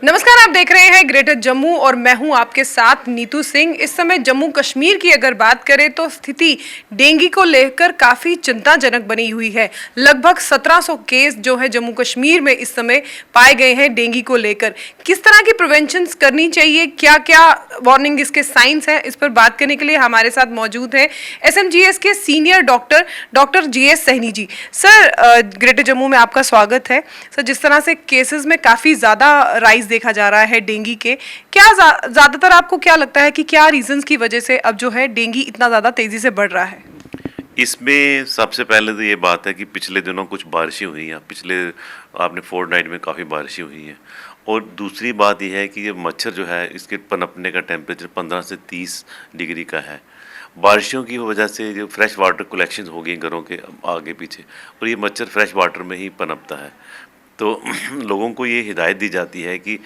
नमस्कार, आप देख रहे हैं ग्रेटर जम्मू और मैं हूं आपके साथ नीतू सिंह। इस समय जम्मू कश्मीर की अगर बात करें तो स्थिति डेंगू को लेकर काफी चिंताजनक बनी हुई है। लगभग 1700 केस जो है जम्मू कश्मीर में इस समय पाए गए हैं डेंगू को लेकर। किस तरह की प्रिवेंशन करनी चाहिए, क्या क्या वार्निंग इसके साइंस हैं, इस पर बात करने के लिए हमारे साथ मौजूद है एसएमजीएस के सीनियर डॉक्टर जीएस सहनी जी। सर, ग्रेटर जम्मू में आपका स्वागत है। सर, जिस तरह से केसेस में काफी ज्यादा राइज देखा जा रहा है डेंगू के, क्या ज्यादातर आपको क्या लगता है कि क्या रीजंस की वजह से अब जो है डेंगू इतना ज्यादा तेजी से बढ़ रहा है? इसमें सबसे पहले तो ये बात है कि पिछले दिनों कुछ बारिशें हुई हैं। पिछले आपने फोर्टनाइट में काफ़ी बारिशें हुई हैं। और दूसरी बात यह है कि ये मच्छर जो है इसके पनपने का टेम्परेचर 15 से 30 डिग्री का है। बारिशों की वजह से जो फ्रेश वाटर कलेक्शन हो गई घरों के आगे पीछे, और ये मच्छर फ्रेश वाटर में ही पनपता है। तो लोगों को ये हिदायत दी जाती है कि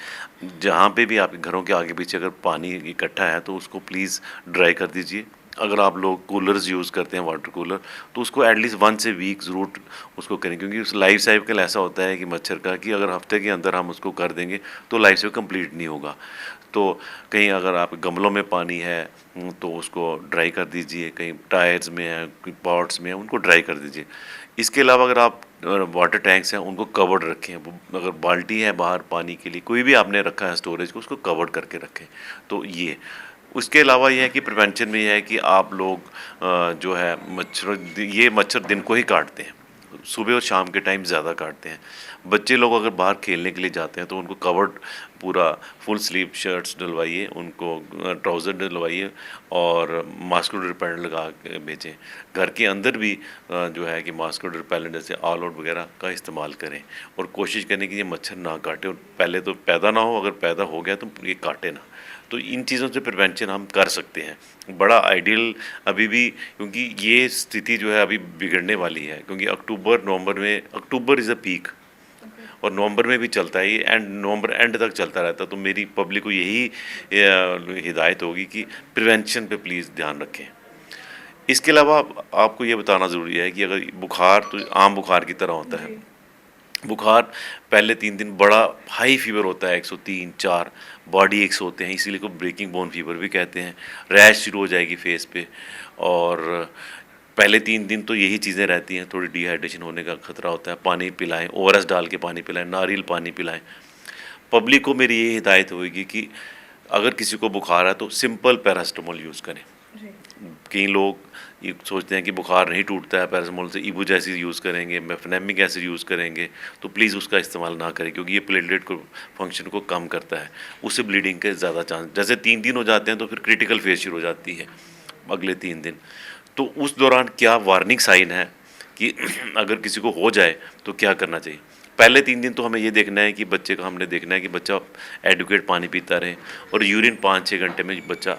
जहाँ पे भी आपके घरों के आगे पीछे अगर पानी इकट्ठा है तो उसको प्लीज़ ड्राई कर दीजिए। अगर आप लोग कूलर्स यूज़ करते हैं, वाटर कूलर, तो उसको एटलीस्ट 1 से वीक ज़रूर उसको करें, क्योंकि उस लाइफ साइकिल ऐसा होता है कि मच्छर का कि अगर हफ्ते के अंदर हम उसको कर देंगे तो लाइफ साइकिल कंप्लीट नहीं होगा। तो कहीं अगर आप गमलों में पानी है तो उसको ड्राई कर दीजिए, कहीं टायर्स में है, कोई पॉट्स में है, उनको ड्राई कर दीजिए। इसके अलावा अगर आप वाटर टैंक्स हैं उनको कवर्ड रखें। अगर बाल्टी है बाहर पानी के लिए, कोई भी आपने रखा है स्टोरेज को, उसको कवर्ड करके रखें। तो ये उसके अलावा ये है कि प्रिवेंशन में ये है कि आप लोग जो है ये मच्छर दिन को ही काटते हैं, सुबह और शाम के टाइम ज़्यादा काटते हैं। बच्चे लोग अगर बाहर खेलने के लिए जाते हैं तो उनको कवर्ड पूरा फुल स्लीव शर्ट्स डलवाइए, उनको ट्राउज़र डलवाइए और मॉस्किटो रिपेलेंट लगा के भेजें। घर के अंदर भी जो है कि मॉस्किटो रिपेलेंट जैसे ऑल आउट वगैरह का इस्तेमाल करें और कोशिश करें कि ये मच्छर ना काटे, और पहले तो पैदा ना हो, अगर पैदा हो गया तो ये काटे ना। तो इन चीज़ों से प्रिवेंशन हम कर सकते हैं बड़ा आइडियल अभी भी, क्योंकि ये स्थिति जो है अभी बिगड़ने वाली है, क्योंकि अक्टूबर नवंबर में, अक्टूबर इज़ अ पीक और नवंबर में भी चलता है ये, एंड नवंबर एंड तक चलता रहता है। तो मेरी पब्लिक को यही हिदायत होगी कि प्रिवेंशन पे प्लीज़ ध्यान रखें। इसके अलावा आपको ये बताना ज़रूरी है कि अगर बुखार तो आम बुखार की तरह होता है। बुखार पहले 3 दिन बड़ा हाई फीवर होता है, 103-4 बॉडी एक्स होते हैं, इसीलिए को ब्रेकिंग बोन फीवर भी कहते हैं। रैश शुरू हो जाएगी फेस पे, और पहले 3 दिन तो यही चीज़ें रहती हैं, थोड़ी डिहाइड्रेशन होने का खतरा होता है। पानी पिलाएं, ओआरएस डाल के पानी पिलाएं, नारियल पानी पिलाएं। पब्लिक को मेरी ये हिदायत होगी कि अगर किसी को बुखार है तो सिंपल पैरास्टामोल यूज़ करें। कई लोग ये सोचते हैं कि बुखार नहीं टूटता है पैरासिटामोल से, इबुजासिड यूज़ करेंगे, मेफेनेमिक एसिड यूज़ करेंगे, तो प्लीज़ उसका इस्तेमाल ना करें, क्योंकि ये प्लेटलेट को फंक्शन को कम करता है, उससे ब्लीडिंग के ज़्यादा चांस। जैसे 3 दिन हो जाते हैं तो फिर क्रिटिकल फेज शुरू हो जाती है अगले 3 दिन। तो उस दौरान क्या वार्निंग साइन है कि अगर किसी को हो जाए तो क्या करना चाहिए। पहले 3 दिन तो हमें ये देखना है कि बच्चे का, हमने देखना है कि बच्चा एडुकेट पानी पीता रहे और यूरिन 5-6 घंटे में बच्चा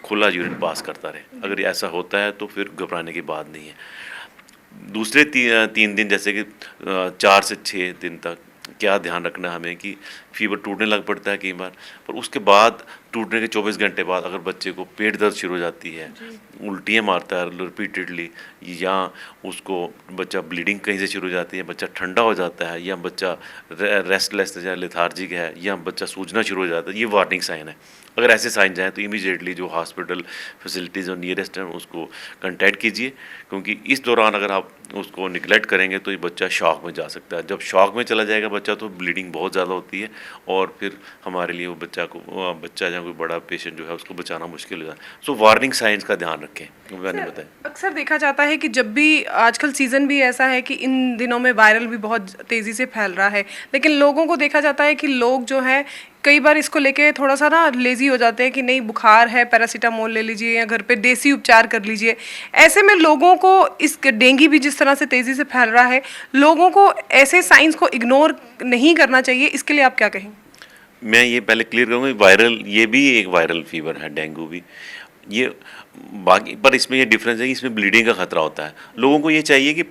खुला यूरिन पास करता रहे। अगर ऐसा होता है तो फिर घबराने की बात नहीं है। दूसरे 3 दिन जैसे कि 4 से 6 दिन तक क्या ध्यान रखना है हमें कि फीवर टूटने लग पड़ता है कई बार, पर उसके बाद टूटने के 24 घंटे बाद अगर बच्चे को पेट दर्द शुरू हो जाती है, उल्टियाँ मारता है रिपीटेडली, या उसको बच्चा ब्लीडिंग कहीं से शुरू हो जाती है, बच्चा ठंडा हो जाता है, या बच्चा रेस्टलेस या लेथार्जिक है, या बच्चा सूजना शुरू हो जाता है, ये वार्निंग साइन है। अगर ऐसे साइन जाएँ तो इमीडिएटली जो हॉस्पिटल फैसिलिटीज़ और नियरेस्ट हैं उसको कंटैक्ट कीजिए, क्योंकि इस दौरान अगर आप उसको निगलेक्ट करेंगे तो ये बच्चा शॉक में जा सकता है। जब शॉक में चला जाएगा बच्चा तो ब्लीडिंग बहुत ज़्यादा होती है, और फिर हमारे लिए वो बच्चा या कोई बड़ा पेशेंट जो है उसको बचाना मुश्किल हो जाता है। सो वार्निंग साइंस का ध्यान रखें, मैंने बताया। अक्सर देखा जाता है कि जब भी आजकल सीजन भी ऐसा है कि इन दिनों में वायरल भी बहुत तेजी से फैल रहा है, लेकिन लोगों को देखा जाता है कि लोग जो है कई बार इसको लेके थोड़ा सा ना लेजी हो जाते हैं कि नहीं, बुखार है पैरासीटामोल ले लीजिए या घर पे देसी उपचार कर लीजिए। ऐसे में लोगों को इस डेंगू भी जिस तरह से तेजी से फैल रहा है, लोगों को ऐसे साइंस को इग्नोर नहीं करना चाहिए, इसके लिए आप क्या कहेंगे? मैं ये पहले क्लियर करूँगा, वायरल, ये भी एक वायरल फीवर है डेंगू भी, ये बाकी, पर इसमें ये डिफरेंस है कि इसमें ब्लीडिंग का खतरा होता है। लोगों को ये चाहिए कि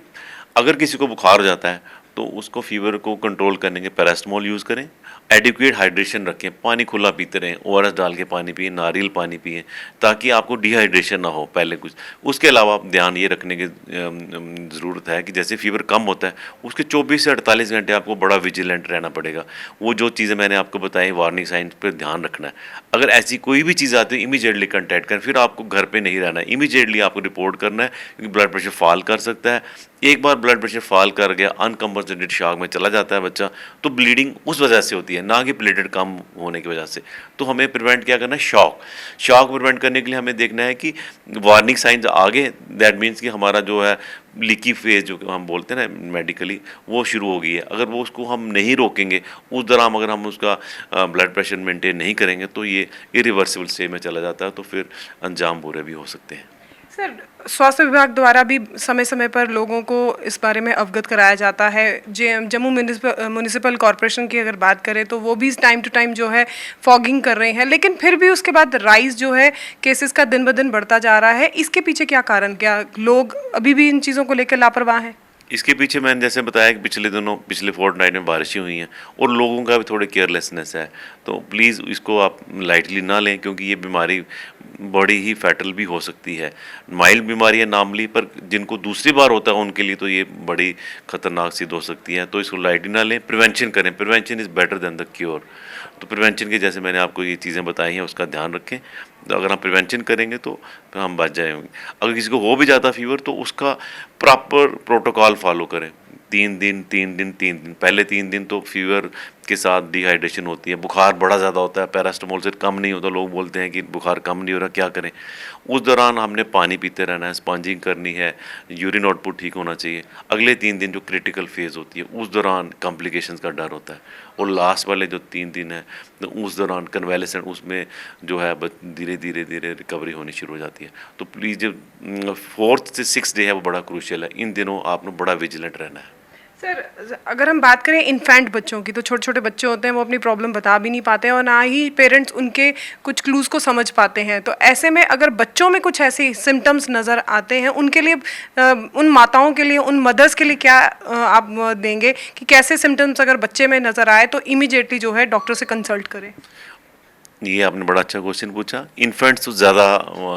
अगर किसी को बुखार हो जाता है तो उसको फीवर को कंट्रोल करने के पैरास्टामोल यूज़ करें, एडिक्वेट हाइड्रेशन रखें, पानी खुला पीते रहें, ओआरएस डाल के पानी पिए, नारियल पानी पिए, ताकि आपको डिहाइड्रेशन ना हो पहले कुछ। उसके अलावा ध्यान ये रखने की ज़रूरत है कि जैसे फीवर कम होता है उसके 24 से 48 घंटे आपको बड़ा विजिलेंट रहना पड़ेगा। वो जो चीज़ें मैंने आपको बताई वार्निंग साइंस पर ध्यान रखना है। अगर ऐसी कोई भी चीज़ आती है इमीडिएटली कंटैक्ट करें, फिर आपको घर पे नहीं रहना है, इमीडिएटली आपको रिपोर्ट करना है, क्योंकि ब्लड प्रेशर फॉल कर सकता है। एक बार ब्लड प्रेशर फॉल कर गया, अनकम्पनसेटेड शॉक में चला जाता है बच्चा, तो ब्लीडिंग उस वजह से होती है, ना कि प्लेटेट कम होने की वजह से। तो हमें प्रिवेंट क्या करना है, शॉक प्रिवेंट करने के लिए हमें देखना है कि वार्निंग साइंस आगे, दैट मीन्स कि हमारा जो है लीकी फेज जो हम बोलते हैं ना मेडिकली, वो शुरू हो गई है। अगर वो उसको हम नहीं रोकेंगे, उस दौरान अगर हम उसका ब्लड प्रेशर मेंटेन नहीं करेंगे, तो ये इरिवर्सिबल स्टेज में चला जाता है, तो फिर अंजाम बुरे भी हो सकते हैं। सर, स्वास्थ्य विभाग द्वारा भी समय समय पर लोगों को इस बारे में अवगत कराया जाता है। जम्मू म्यूनिसिपल कॉरपोरेशन की अगर बात करें तो वो भी टाइम टू टाइम जो है फॉगिंग कर रहे हैं, लेकिन फिर भी उसके बाद राइज जो है केसेस का दिन ब दिन बढ़ता जा रहा है। इसके पीछे क्या कारण, क्या लोग अभी भी इन चीज़ों को लेकर लापरवाह हैं? इसके पीछे मैंने जैसे बताया कि पिछले फोर्टनाइट में बारिशें हुई हैं और लोगों का भी थोड़े केयरलेसनेस है, तो प्लीज़ इसको आप लाइटली ना लें, क्योंकि ये बीमारी बड़ी ही फैटल भी हो सकती है। माइल्ड बीमारी है नार्मली, पर जिनको दूसरी बार होता है उनके लिए तो ये बड़ी खतरनाक सिद्ध हो सकती है। तो इसको लाइटली ना लें, प्रिवेंशन करें, prevention is better than the cure. तो प्रिवेंशन के जैसे मैंने आपको ये चीज़ें बताई हैं, उसका ध्यान रखें। तो अगर हम प्रिवेंशन करेंगे तो हम बच जाएंगे। अगर किसी को हो भी जाता फीवर, तो उसका प्रॉपर प्रोटोकॉल फॉलो करें। 3 दिन पहले 3 दिन तो फीवर के साथ डिहाइड्रेशन होती है, बुखार बड़ा ज़्यादा होता है, पैरास्टामोल से कम नहीं होता, लोग बोलते हैं कि बुखार कम नहीं हो रहा, क्या करें। उस दौरान हमने पानी पीते रहना है, स्पॉन्जिंग करनी है, यूरिन आउटपुट ठीक होना चाहिए। अगले 3 दिन जो क्रिटिकल फेज़ होती है, उस दौरान कॉम्प्लिकेशंस का डर होता है, और लास्ट वाले जो 3 दिन है, तो उस दौरान कन्वेलेसेंट, उसमें जो है धीरे धीरे रिकवरी होनी शुरू हो जाती है। तो प्लीज़ जो 4th से 6th डे है वो बड़ा क्रूशियल है, इन दिनों आपने बड़ा विजिलेंट रहना है। सर, अगर हम बात करें इन्फेंट बच्चों की, तो छोटे छोटे बच्चे होते हैं, वो अपनी प्रॉब्लम बता भी नहीं पाते हैं और ना ही पेरेंट्स उनके कुछ क्लूज़ को समझ पाते हैं। तो ऐसे में अगर बच्चों में कुछ ऐसे सिम्टम्स नज़र आते हैं, उनके लिए उन माताओं के लिए, उन मदर्स के लिए क्या आप देंगे कि कैसे सिम्टम्स अगर बच्चे में नज़र आए तो इमीडिएटली जो है डॉक्टर से कंसल्ट करें? ये आपने बड़ा अच्छा क्वेश्चन पूछा। इन्फेंट्स तो ज़्यादा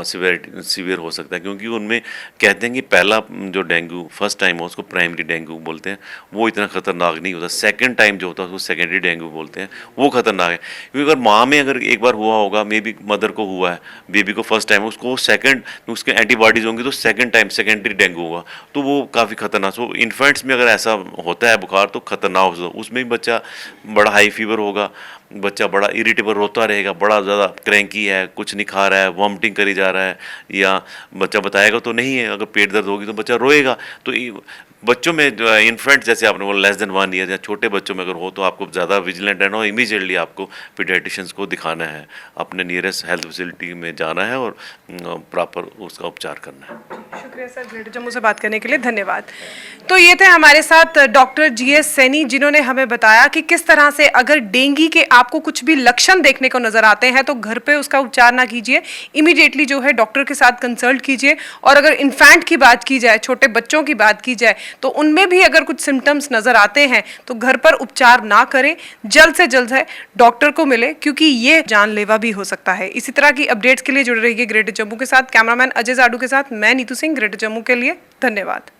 सीवियर हो सकता है, क्योंकि उनमें कहते हैं कि पहला जो डेंगू फर्स्ट टाइम हो उसको प्राइमरी डेंगू बोलते हैं, वो इतना खतरनाक नहीं होता। सेकंड टाइम जो होता है उसको सेकेंडरी डेंगू बोलते हैं, वो खतरनाक है। क्योंकि अगर माँ में अगर एक बार हुआ होगा, मे बी मदर को हुआ है, बेबी को फर्स्ट टाइम, उसको सेकंड, उसके एंटीबॉडीज होंगी तो सेकंड टाइम सेकेंडरी डेंगू हुआ, तो वो काफ़ी खतरनाक। सो इन्फेंट्स में अगर ऐसा होता है बुखार, तो खतरनाक हो, उसमें भी बच्चा बड़ा हाई फीवर होगा, बच्चा बड़ा इरिटेबल रोता रहेगा, बड़ा ज़्यादा क्रैंकी है, कुछ नहीं खा रहा है, वॉमिटिंग करी जा रहा है, या बच्चा बताएगा तो नहीं है, अगर पेट दर्द होगी तो बच्चा रोएगा। तो बच्चों में जो इन्फेंट, जैसे आपने बोला लेस देन 1 ईयर या छोटे बच्चों में अगर हो, तो आपको ज़्यादा विजिलेंट रहना और इमीडिएटली आपको पीडियाट्रिशियंस को दिखाना है, अपने नियरेस्ट हेल्थ फैसिलिटी में जाना है और प्रॉपर उसका उपचार करना है। शुक्रिया सर, ग्रेटर जम्मू से बात करने के लिए धन्यवाद। तो ये थे हमारे साथ डॉक्टर GS सैनी, जिन्होंने हमें बताया कि किस तरह से अगर डेंगू के आपको कुछ भी लक्षण देखने को नजर आते हैं तो घर पे उसका उपचार ना कीजिए, इमीडिएटली जो है डॉक्टर के साथ कंसल्ट कीजिए। और अगर इन्फेंट की बात की जाए, छोटे बच्चों की बात की जाए, तो उनमें भी अगर कुछ सिम्टम्स नजर आते हैं तो घर पर उपचार ना करें, जल्द से जल्द है डॉक्टर को मिले, क्योंकि ये जानलेवा भी हो सकता है। इसी तरह की अपडेट्स के लिए जुड़े रहिए ग्रेटर जम्मू के साथ। कैमरामैन अजय जाडू के साथ मैं नीतू सिंह, ग्रेटर जम्मू के लिए धन्यवाद।